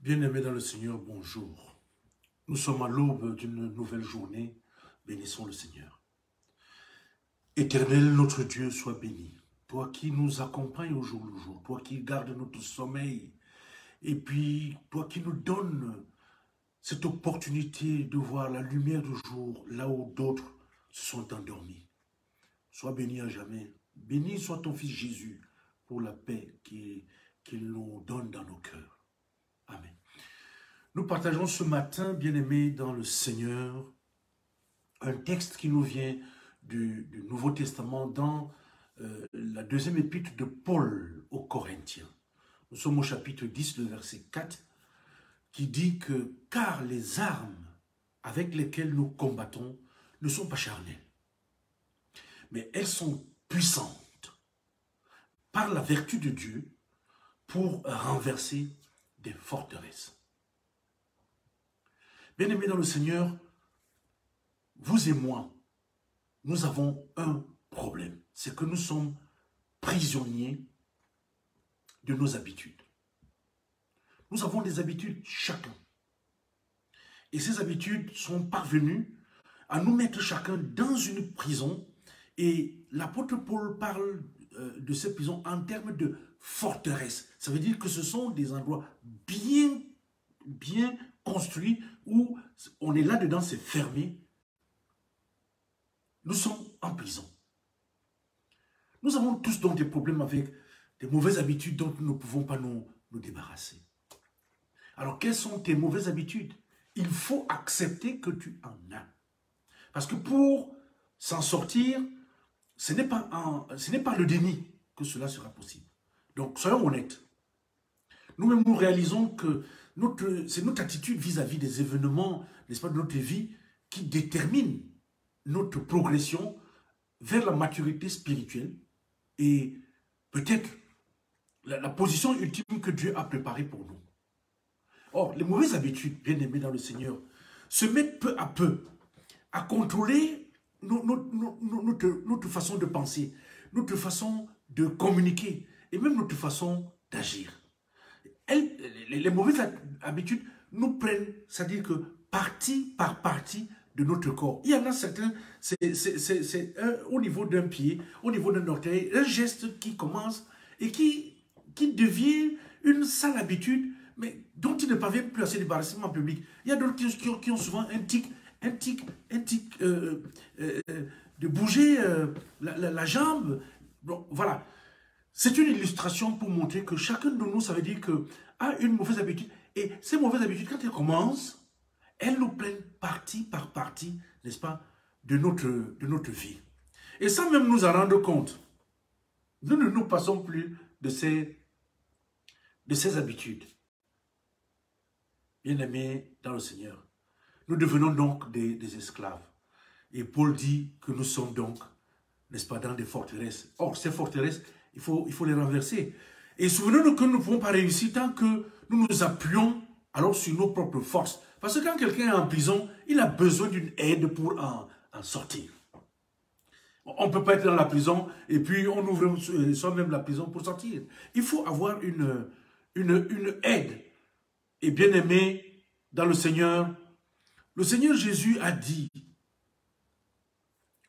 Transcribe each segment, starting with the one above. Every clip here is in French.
Bien-aimés dans le Seigneur, bonjour. Nous sommes à l'aube d'une nouvelle journée. Bénissons le Seigneur. Éternel, notre Dieu, sois béni. Toi qui nous accompagnes au jour le jour, toi qui gardes notre sommeil, et puis toi qui nous donnes cette opportunité de voir la lumière du jour là où d'autres se sont endormis. Sois béni à jamais. Béni soit ton Fils Jésus pour la paix qu'il nous donne dans nos cœurs. Amen. Nous partageons ce matin, bien-aimés dans le Seigneur, un texte qui nous vient du Nouveau Testament dans la deuxième épître de Paul aux Corinthiens. Nous sommes au chapitre 10, le verset 4, qui dit que « Car les armes avec lesquelles nous combattons ne sont pas charnelles, mais elles sont puissantes par la vertu de Dieu pour renverser des forteresses. » Bien-aimés dans le Seigneur, vous et moi, nous avons un problème. C'est que nous sommes prisonniers de nos habitudes. Nous avons des habitudes chacun. Et ces habitudes sont parvenues à nous mettre chacun dans une prison. Et l'apôtre Paul parle de ces prisons en termes de forteresse. Ça veut dire que ce sont des endroits bien construits où on est là-dedans, c'est fermé. Nous sommes en prison. Nous avons tous donc des problèmes avec des mauvaises habitudes dont nous ne pouvons pas nous débarrasser. Alors, quelles sont tes mauvaises habitudes? Il faut accepter que tu en as. Parce que pour s'en sortir, ce n'est pas le déni que cela sera possible. Donc, soyons honnêtes. Nous-mêmes, nous réalisons que c'est notre attitude vis-à-vis des événements, n'est-ce pas, de notre vie qui détermine notre progression vers la maturité spirituelle et peut-être la position ultime que Dieu a préparée pour nous. Or, les mauvaises habitudes, bien-aimés dans le Seigneur, se mettent peu à peu à contrôler notre façon de penser, notre façon de communiquer et même notre façon d'agir. Les mauvaises habitudes nous prennent, c'est-à-dire que partie par partie de notre corps. Il y en a certains, c'est au niveau d'un pied, au niveau d'un orteil, un geste qui commence et qui devient une sale habitude, mais dont ils ne parviennent plus à se débarrasser en public. Il y a d'autres qui ont souvent un tic de bouger la jambe. Donc, voilà. C'est une illustration pour montrer que chacun de nous, ça veut dire que a une mauvaise habitude. Et ces mauvaises habitudes, quand elles commencent, elles nous prennent partie par partie, n'est-ce pas, de notre vie. Et sans même nous en rendre compte, nous ne nous passons plus de ces habitudes. Bien-aimés dans le Seigneur, nous devenons donc des esclaves. Et Paul dit que nous sommes donc, n'est-ce pas, dans des forteresses. Or, ces forteresses, il faut les renverser. Et souvenez-nous que nous ne pouvons pas réussir tant que nous nous appuyons alors sur nos propres forces. Parce que quand quelqu'un est en prison, il a besoin d'une aide pour en sortir. On ne peut pas être dans la prison et puis on ouvre soi-même la prison pour sortir. Il faut avoir une aide. Et bien aimé dans le Seigneur Jésus a dit,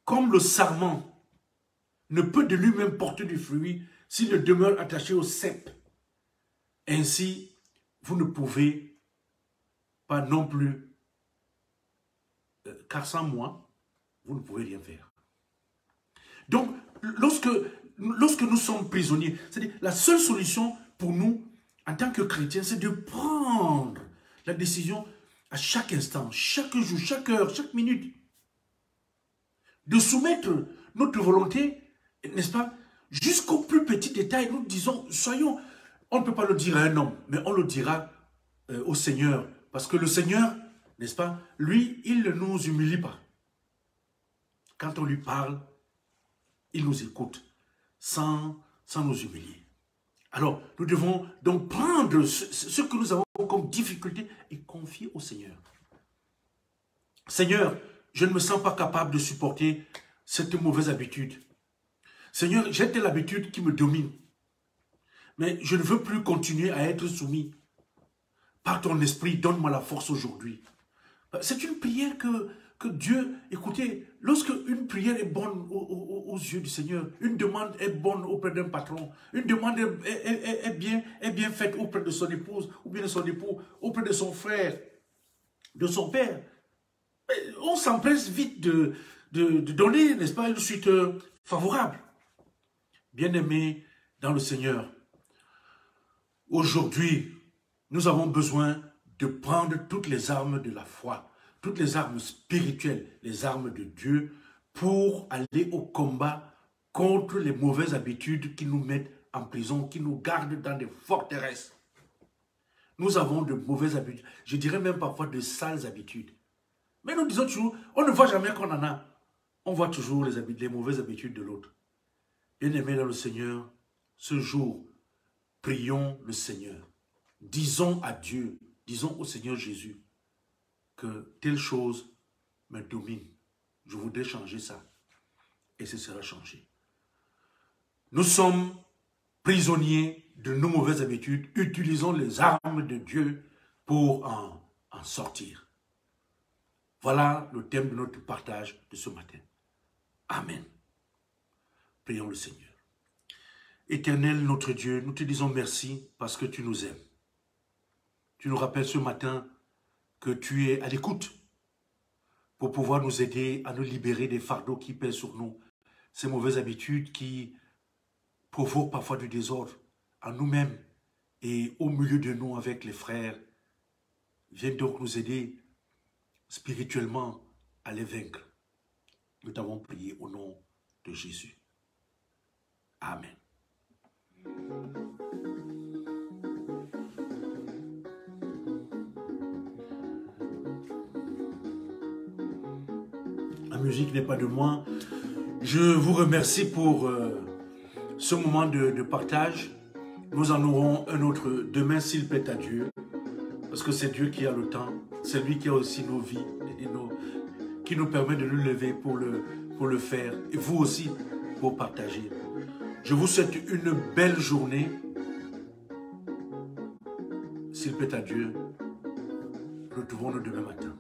comme le sarment ne peut de lui-même porter du fruit s'il ne demeure attaché au cep. Ainsi, vous ne pouvez pas non plus, car sans moi, vous ne pouvez rien faire. Donc, lorsque nous sommes prisonniers, c'est-à-dire la seule solution pour nous, en tant que chrétiens, c'est de prendre la décision à chaque instant, chaque jour, chaque heure, chaque minute, de soumettre notre volonté, n'est-ce pas, jusqu'au plus petit détail. Nous disons, on ne peut pas le dire à un homme, mais on le dira au Seigneur. Parce que le Seigneur, n'est-ce pas, lui, il ne nous humilie pas. Quand on lui parle, il nous écoute sans nous humilier. Alors, nous devons donc prendre ce que nous avons comme difficulté et confier au Seigneur. Seigneur, je ne me sens pas capable de supporter cette mauvaise habitude. Seigneur, j'ai telle habitude qui me domine. Mais je ne veux plus continuer à être soumis. Par ton esprit, donne-moi la force aujourd'hui. C'est une prière que Dieu, écoutez, lorsque une prière est bonne aux yeux du Seigneur, une demande est bonne auprès d'un patron, une demande est bien faite auprès de son épouse, ou bien de son époux, auprès de son frère, de son père, on s'empresse vite de donner, n'est-ce pas, une suite favorable. Bien-aimés dans le Seigneur, aujourd'hui, nous avons besoin de prendre toutes les armes de la foi, toutes les armes spirituelles, les armes de Dieu, pour aller au combat contre les mauvaises habitudes qui nous mettent en prison, qui nous gardent dans des forteresses. Nous avons de mauvaises habitudes, je dirais même parfois de sales habitudes. Mais nous disons toujours, on ne voit jamais qu'on en a. On voit toujours les mauvaises habitudes de l'autre. Bien-aimés dans le Seigneur, ce jour, prions le Seigneur. Disons à Dieu, disons au Seigneur Jésus, que telle chose me domine. Je voudrais changer ça. Et ce sera changé. Nous sommes prisonniers de nos mauvaises habitudes. Utilisons les armes de Dieu pour en sortir. Voilà le thème de notre partage de ce matin. Amen. Prions le Seigneur. Éternel, notre Dieu, nous te disons merci parce que tu nous aimes. Tu nous rappelles ce matin que tu es à l'écoute pour pouvoir nous aider à nous libérer des fardeaux qui pèsent sur nous, ces mauvaises habitudes qui provoquent parfois du désordre en nous-mêmes et au milieu de nous avec les frères. Viens donc nous aider spirituellement à les vaincre. Nous t'avons prié au nom de Jésus. Amen. La musique n'est pas de moi. Je vous remercie pour ce moment de partage. Nous en aurons un autre demain s'il plaît à Dieu. Parce que c'est Dieu qui a le temps. C'est lui qui a aussi nos vies et qui nous permet de nous lever pour le faire. Et vous aussi pour partager. Je vous souhaite une belle journée. S'il plaît à Dieu, retrouvons-nous demain matin.